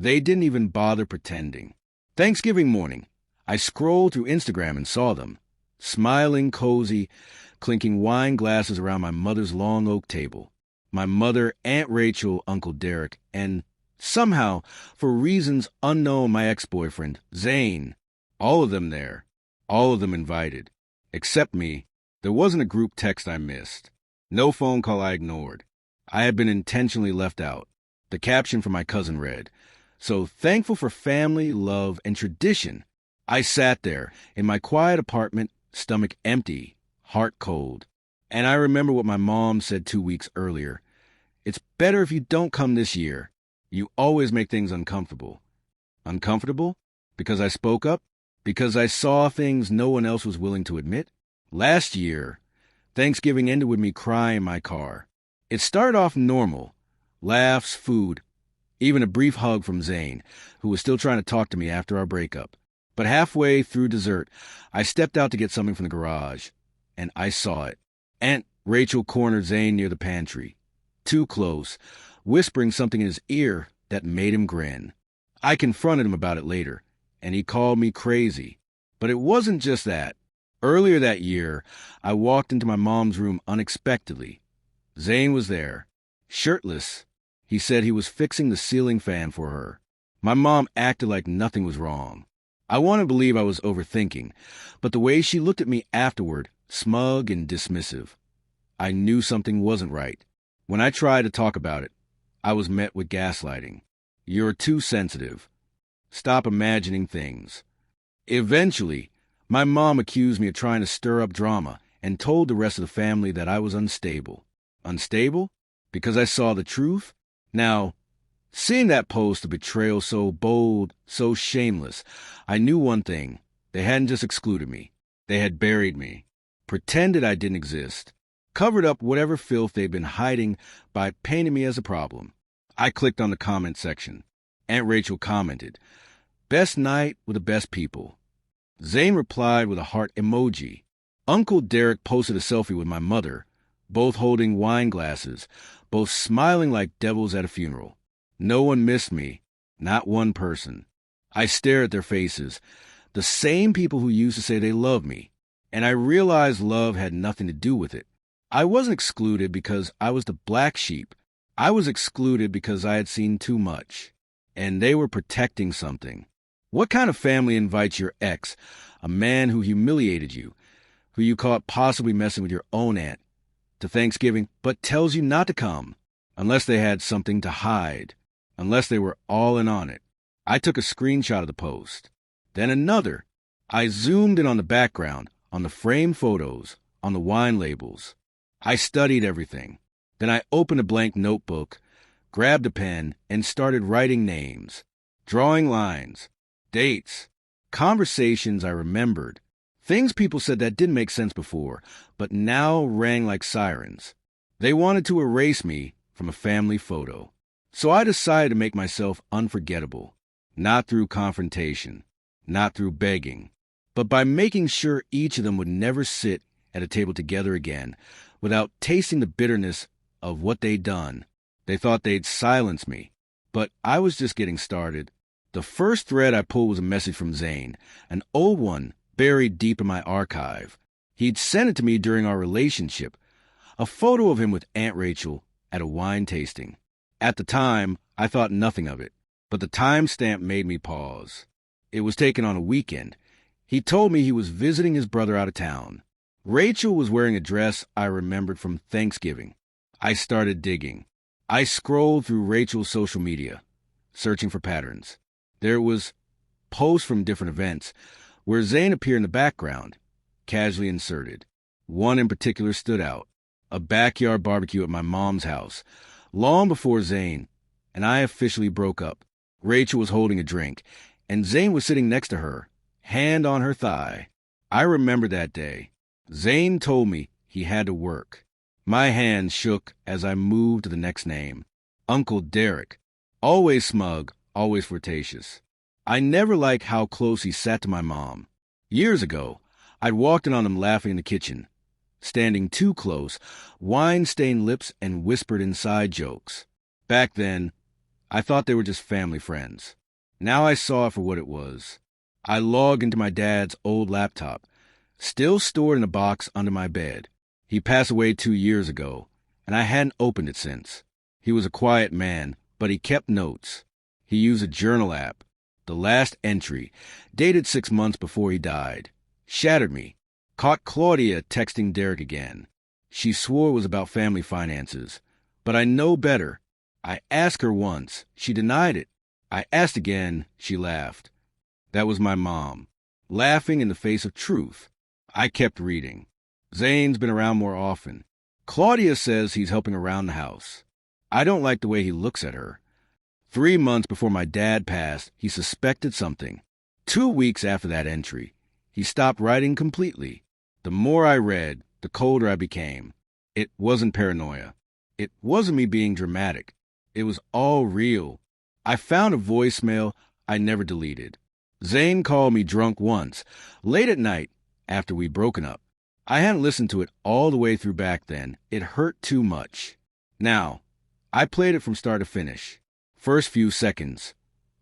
They didn't even bother pretending. Thanksgiving morning, I scrolled through Instagram and saw them, smiling, cozy, clinking wine glasses around my mother's long oak table. My mother, Aunt Rachel, Uncle Derek, and somehow, for reasons unknown, my ex-boyfriend, Zane. All of them there. All of them invited. Except me. There wasn't a group text I missed. No phone call I ignored. I had been intentionally left out. The caption from my cousin read, "So thankful for family, love, and tradition." I sat there, in my quiet apartment, stomach empty, heart cold. And I remember what my mom said 2 weeks earlier. "It's better if you don't come this year. You always make things uncomfortable." Uncomfortable? Because I spoke up? Because I saw things no one else was willing to admit? Last year, Thanksgiving ended with me crying in my car. It started off normal. Laughs, food, even a brief hug from Zane, who was still trying to talk to me after our breakup. But halfway through dessert, I stepped out to get something from the garage, and I saw it. Aunt Rachel cornered Zane near the pantry. Too close, whispering something in his ear that made him grin. I confronted him about it later, and he called me crazy. But it wasn't just that. Earlier that year, I walked into my mom's room unexpectedly. Zane was there, shirtless. He said he was fixing the ceiling fan for her. My mom acted like nothing was wrong. I wanted to believe I was overthinking, but the way she looked at me afterward, smug and dismissive, I knew something wasn't right. When I tried to talk about it, I was met with gaslighting. "You're too sensitive. Stop imagining things." Eventually, my mom accused me of trying to stir up drama and told the rest of the family that I was unstable. Unstable? Because I saw the truth? Now, seeing that post of betrayal so bold, so shameless, I knew one thing. They hadn't just excluded me. They had buried me, pretended I didn't exist, covered up whatever filth they'd been hiding by painting me as a problem. I clicked on the comment section. Aunt Rachel commented, "Best night with the best people." Zane replied with a heart emoji. Uncle Derek posted a selfie with my mother, both holding wine glasses, both smiling like devils at a funeral. No one missed me, not one person. I stared at their faces, the same people who used to say they loved me, and I realized love had nothing to do with it. I wasn't excluded because I was the black sheep. I was excluded because I had seen too much, and they were protecting something. What kind of family invites your ex, a man who humiliated you, who you caught possibly messing with your own aunt, to Thanksgiving, but tells you not to come, unless they had something to hide, unless they were all in on it? I took a screenshot of the post. Then another. I zoomed in on the background, on the framed photos, on the wine labels. I studied everything. Then I opened a blank notebook, grabbed a pen, and started writing names, drawing lines, dates, conversations I remembered, things people said that didn't make sense before, but now rang like sirens. They wanted to erase me from a family photo. So I decided to make myself unforgettable, not through confrontation, not through begging, but by making sure each of them would never sit at a table together again without tasting the bitterness of what they'd done. They thought they'd silence me, but I was just getting started. The first thread I pulled was a message from Zane, an old one buried deep in my archive. He'd sent it to me during our relationship, a photo of him with Aunt Rachel at a wine tasting. At the time, I thought nothing of it, but the timestamp made me pause. It was taken on a weekend. He told me he was visiting his brother out of town. Rachel was wearing a dress I remembered from Thanksgiving. I started digging. I scrolled through Rachel's social media, searching for patterns. There was posts from different events where Zane appeared in the background, casually inserted. One in particular stood out, a backyard barbecue at my mom's house, long before Zane and I officially broke up. Rachel was holding a drink, and Zane was sitting next to her, hand on her thigh. I remember that day. Zane told me he had to work. My hand shook as I moved to the next name. Uncle Derek. Always smug, always flirtatious. I never liked how close he sat to my mom. Years ago, I'd walked in on him laughing in the kitchen, standing too close, wine-stained lips and whispered inside jokes. Back then, I thought they were just family friends. Now I saw it for what it was. I logged into my dad's old laptop, still stored in a box under my bed. He passed away 2 years ago, and I hadn't opened it since. He was a quiet man, but he kept notes. He used a journal app. The last entry, dated 6 months before he died, shattered me. Caught Claudia texting Derek again. She swore it was about family finances, but I know better. I asked her once. She denied it. I asked again. She laughed. That was my mom, laughing in the face of truth. I kept reading. Zane's been around more often. Claudia says he's helping around the house. I don't like the way he looks at her. 3 months before my dad passed, he suspected something. 2 weeks after that entry, he stopped writing completely. The more I read, the colder I became. It wasn't paranoia. It wasn't me being dramatic. It was all real. I found a voicemail I never deleted. Zane called me drunk once, late at night, after we'd broken up. I hadn't listened to it all the way through back then. It hurt too much. Now, I played it from start to finish. First few seconds,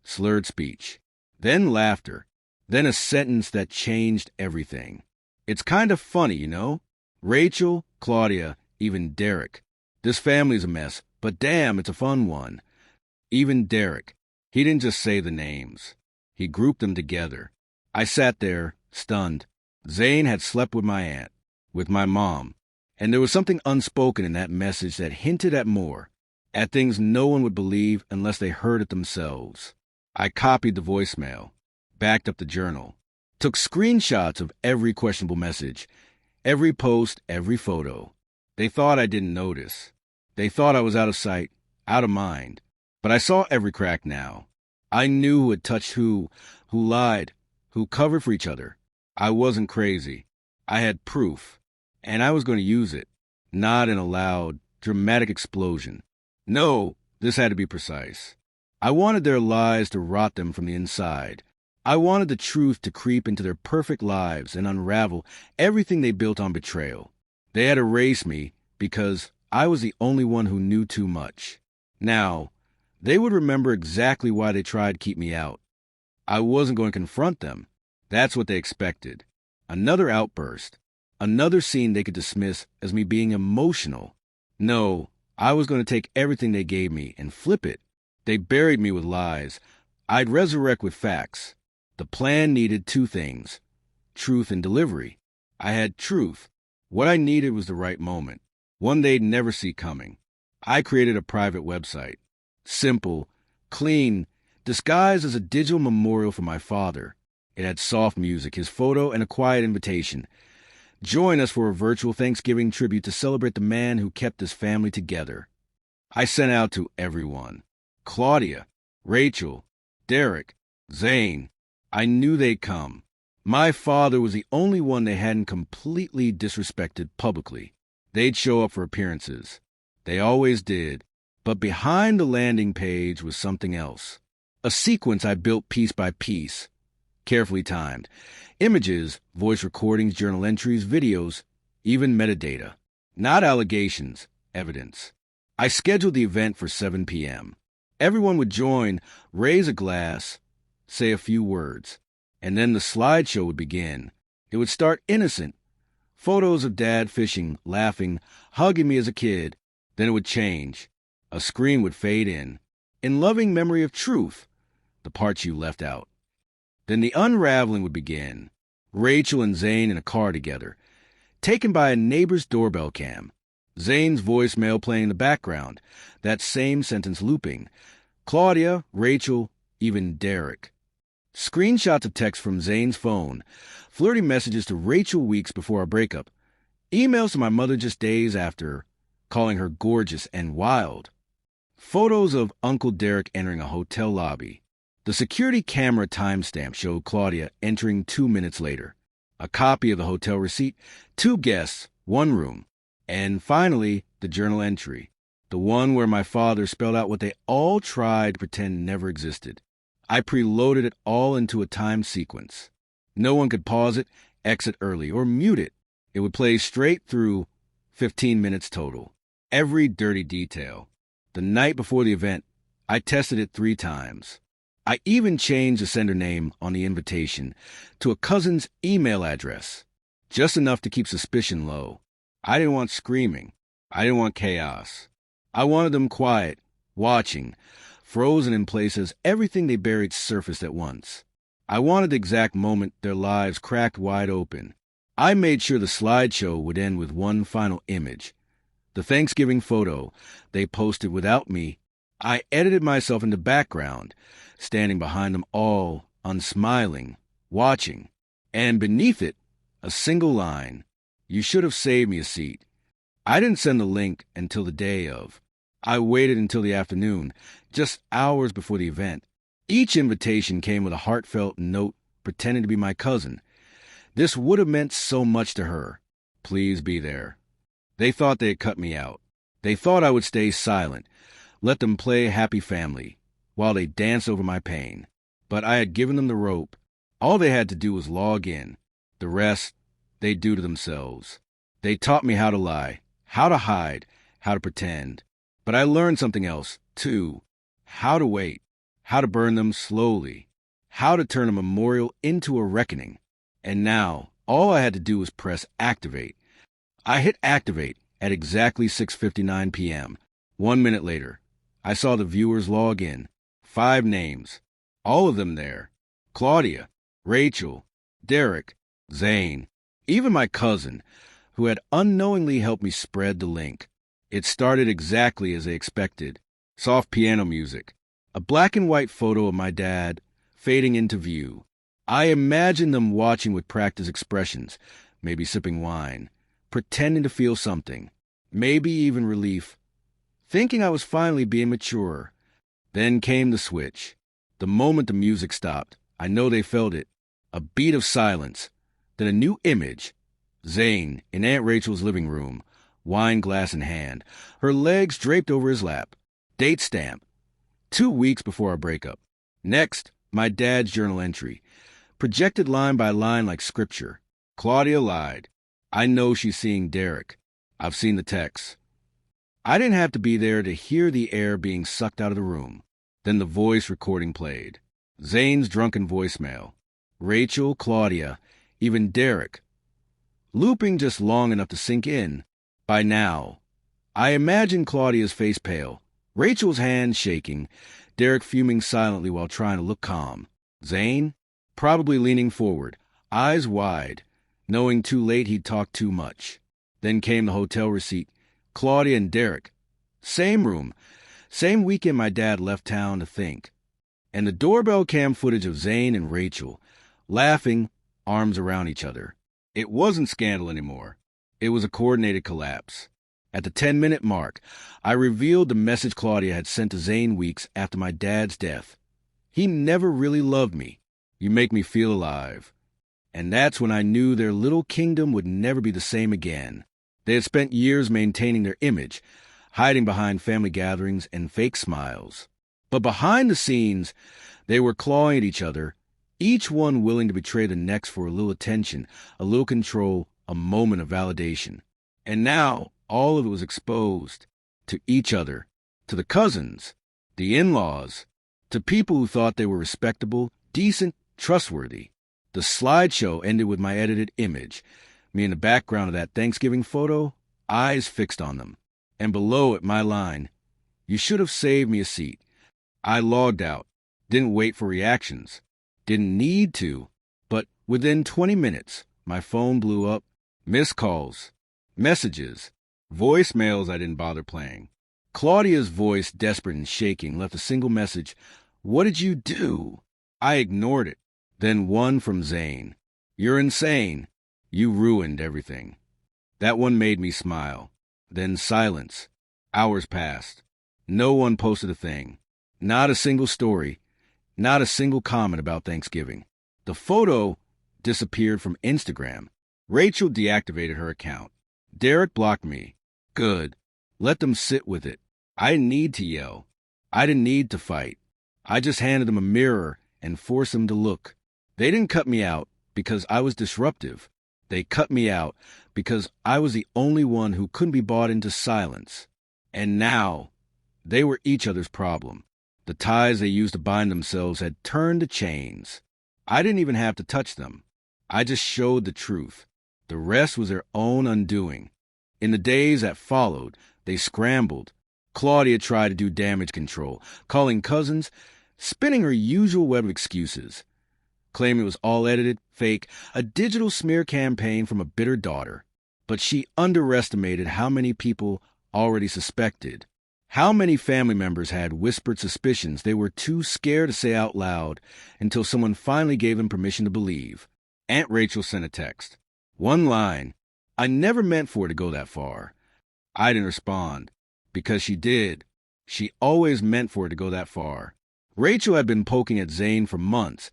slurred speech. Then laughter. Then a sentence that changed everything. It's kind of funny, you know? Rachel, Claudia, even Derek. This family's a mess, but damn, it's a fun one. Even Derek. He didn't just say the names. He grouped them together. I sat there, stunned. Zane had slept with my aunt, with my mom, and there was something unspoken in that message that hinted at more, at things no one would believe unless they heard it themselves. I copied the voicemail, backed up the journal, took screenshots of every questionable message, every post, every photo. They thought I didn't notice. They thought I was out of sight, out of mind. But I saw every crack now. I knew who had touched who lied, who covered for each other. I wasn't crazy. I had proof, and I was going to use it, not in a loud, dramatic explosion. No, this had to be precise. I wanted their lies to rot them from the inside. I wanted the truth to creep into their perfect lives and unravel everything they built on betrayal. They had erased me because I was the only one who knew too much. Now, they would remember exactly why they tried to keep me out. I wasn't going to confront them. That's what they expected. Another outburst. Another scene they could dismiss as me being emotional. No, I was going to take everything they gave me and flip it. They buried me with lies. I'd resurrect with facts. The plan needed 2 things: truth and delivery. I had truth. What I needed was the right moment, one they'd never see coming. I created a private website. Simple, clean, disguised as a digital memorial for my father. It had soft music, his photo, and a quiet invitation. Join us for a virtual Thanksgiving tribute to celebrate the man who kept this family together. I sent out to everyone. Claudia, Rachel, Derek, Zane. I knew they'd come. My father was the only one they hadn't completely disrespected publicly. They'd show up for appearances. They always did. But behind the landing page was something else. A sequence I built piece by piece, carefully timed. Images, voice recordings, journal entries, videos, even metadata. Not allegations, evidence. I scheduled the event for 7 p.m. Everyone would join, raise a glass, say a few words, and then the slideshow would begin. It would start innocent. Photos of Dad fishing, laughing, hugging me as a kid. Then it would change. A screen would fade in loving memory of truth, the parts you left out. Then the unraveling would begin. Rachel and Zane in a car together, taken by a neighbor's doorbell cam. Zane's voicemail playing in the background, that same sentence looping. Claudia, Rachel, even Derek. Screenshots of text from Zane's phone, flirty messages to Rachel weeks before our breakup, emails to my mother just days after, calling her gorgeous and wild. Photos of Uncle Derek entering a hotel lobby. The security camera timestamp showed Claudia entering 2 minutes later. A copy of the hotel receipt, 2 guests, 1 room. And finally, the journal entry. The one where my father spelled out what they all tried to pretend never existed. I preloaded it all into a time sequence. No one could pause it, exit early, or mute it. It would play straight through, 15 minutes total. Every dirty detail. The night before the event, I tested it 3 times. I even changed the sender name on the invitation to a cousin's email address, just enough to keep suspicion low. I didn't want screaming. I didn't want chaos. I wanted them quiet, watching, frozen in place as everything they buried surfaced at once. I wanted the exact moment their lives cracked wide open. I made sure the slideshow would end with one final image. The Thanksgiving photo they posted without me. I edited myself in the background, standing behind them all, unsmiling, watching. And beneath it, a single line, "You should have saved me a seat." I didn't send the link until the day of. I waited until the afternoon, just hours before the event. Each invitation came with a heartfelt note pretending to be my cousin. This would have meant so much to her. Please be there. They thought they had cut me out. They thought I would stay silent, let them play happy family, while they danced over my pain. But I had given them the rope. All they had to do was log in. The rest, they'd do to themselves. They taught me how to lie, how to hide, how to pretend. But I learned something else, too. How to wait, how to burn them slowly, how to turn a memorial into a reckoning. And now, all I had to do was press activate. I hit activate at exactly 6:59 p.m. 1 minute later, I saw the viewers log in. 5 names, all of them there. Claudia, Rachel, Derek, Zane, even my cousin, who had unknowingly helped me spread the link. It started exactly as I expected. Soft piano music, a black and white photo of my dad fading into view. I imagined them watching with practiced expressions, maybe sipping wine, pretending to feel something, maybe even relief, thinking I was finally being mature. Then came the switch. The moment the music stopped, I know they felt it. A beat of silence, then a new image. Zane in Aunt Rachel's living room, wine glass in hand, her legs draped over his lap. Date stamp, 2 weeks before our breakup. Next, my dad's journal entry, projected line by line like scripture. Claudia lied. I know she's seeing Derek. I've seen the texts. I didn't have to be there to hear the air being sucked out of the room. Then the voice recording played. Zane's drunken voicemail. Rachel, Claudia, even Derek. Looping just long enough to sink in. By now, I imagine Claudia's face pale, Rachel's hand shaking, Derek fuming silently while trying to look calm. Zane, probably leaning forward, eyes wide, knowing too late he'd talked too much. Then came the hotel receipt. Claudia and Derek. Same room. Same weekend my dad left town to think. And the doorbell cam footage of Zane and Rachel, laughing, arms around each other. It wasn't scandal anymore. It was a coordinated collapse. At the 10-minute mark, I revealed the message Claudia had sent to Zane weeks after my dad's death. He never really loved me. You make me feel alive. And that's when I knew their little kingdom would never be the same again. They had spent years maintaining their image, hiding behind family gatherings and fake smiles. But behind the scenes, they were clawing at each other, each one willing to betray the next for a little attention, a little control, a moment of validation. And now, all of it was exposed. To each other, to the cousins, the in-laws, to people who thought they were respectable, decent, trustworthy. The slideshow ended with my edited image, me in the background of that Thanksgiving photo, eyes fixed on them. And below it, my line, "You should have saved me a seat." I logged out, didn't wait for reactions, didn't need to, but within 20 minutes, my phone blew up, missed calls, messages, voicemails I didn't bother playing. Claudia's voice, desperate and shaking, left a single message, "What did you do?" I ignored it. Then one from Zane, "You're insane. You ruined everything." That one made me smile. Then silence. Hours passed. No one posted a thing. Not a single story. Not a single comment about Thanksgiving. The photo disappeared from Instagram. Rachel deactivated her account. Derek blocked me. Good. Let them sit with it. I didn't need to yell. I didn't need to fight. I just handed them a mirror and forced them to look. They didn't cut me out because I was disruptive. They cut me out because I was the only one who couldn't be bought into silence. And now, they were each other's problem. The ties they used to bind themselves had turned to chains. I didn't even have to touch them. I just showed the truth. The rest was their own undoing. In the days that followed, they scrambled. Claudia tried to do damage control, calling cousins, spinning her usual web of excuses, claiming it was all edited, fake, a digital smear campaign from a bitter daughter. But she underestimated how many people already suspected. How many family members had whispered suspicions they were too scared to say out loud until someone finally gave them permission to believe. Aunt Rachel sent a text. One line. I never meant for it to go that far. I didn't respond, because she did. She always meant for it to go that far. Rachel had been poking at Zane for months,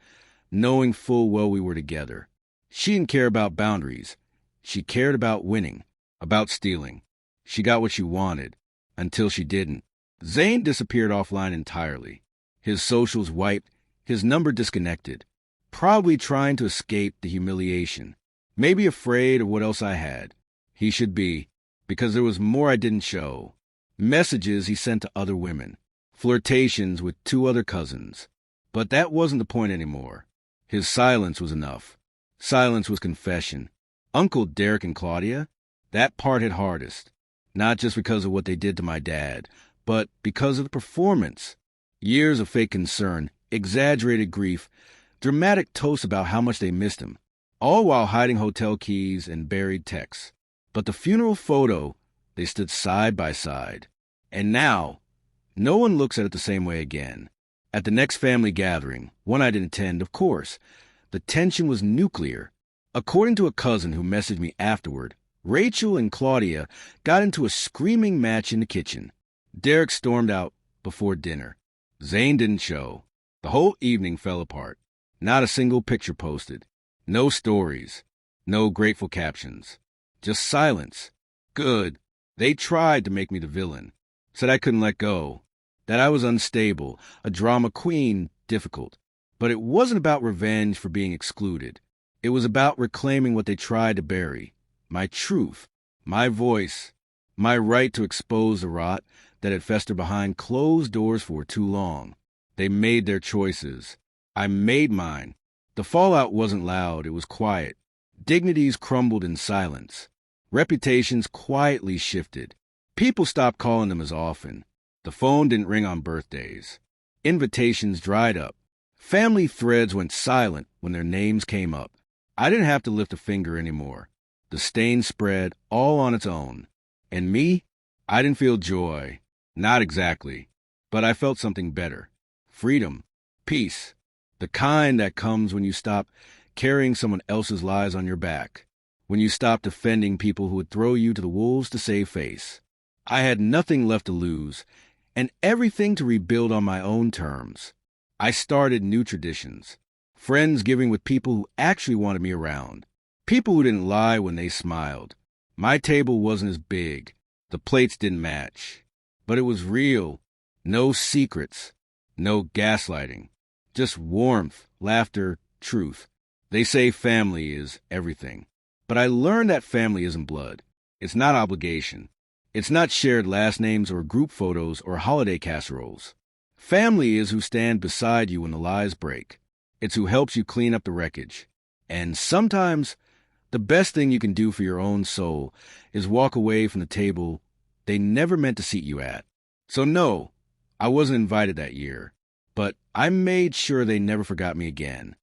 knowing full well we were together. She didn't care about boundaries. She cared about winning, about stealing. She got what she wanted. Until she didn't. Zane disappeared offline entirely. His socials wiped, his number disconnected. Probably trying to escape the humiliation. Maybe afraid of what else I had. He should be, because there was more I didn't show. Messages he sent to other women. Flirtations with 2 other cousins. But that wasn't the point anymore. His silence was enough. Silence was confession. Uncle Derek and Claudia? That part hit hardest. Not just because of what they did to my dad, but because of the performance. Years of fake concern, exaggerated grief, dramatic toasts about how much they missed him, all while hiding hotel keys and buried texts. But the funeral photo, they stood side by side. And now, no one looks at it the same way again. At the next family gathering, one I didn't attend, of course, the tension was nuclear. According to a cousin who messaged me afterward, Rachel and Claudia got into a screaming match in the kitchen. Derek stormed out before dinner. Zane didn't show. The whole evening fell apart. Not a single picture posted. No stories. No grateful captions. Just silence. Good. They tried to make me the villain. Said I couldn't let go. That I was unstable, a drama queen, difficult. But it wasn't about revenge for being excluded. It was about reclaiming what they tried to bury. My truth, my voice, my right to expose the rot that had festered behind closed doors for too long. They made their choices. I made mine. The fallout wasn't loud, it was quiet. Dignities crumbled in silence. Reputations quietly shifted. People stopped calling them as often. The phone didn't ring on birthdays. Invitations dried up. Family threads went silent when their names came up. I didn't have to lift a finger anymore. The stain spread all on its own. And me? I didn't feel joy. Not exactly. But I felt something better. Freedom. Peace. The kind that comes when you stop carrying someone else's lies on your back. When you stop defending people who would throw you to the wolves to save face. I had nothing left to lose, and everything to rebuild on my own terms. I started new traditions. Friends giving with people who actually wanted me around. People who didn't lie when they smiled. My table wasn't as big. The plates didn't match. But it was real. No secrets. No gaslighting. Just warmth, laughter, truth. They say family is everything. But I learned that family isn't blood. It's not obligation. It's not shared last names or group photos or holiday casseroles. Family is who stand beside you when the lies break. It's who helps you clean up the wreckage. And sometimes the best thing you can do for your own soul is walk away from the table they never meant to seat you at. So no, I wasn't invited that year, but I made sure they never forgot me again.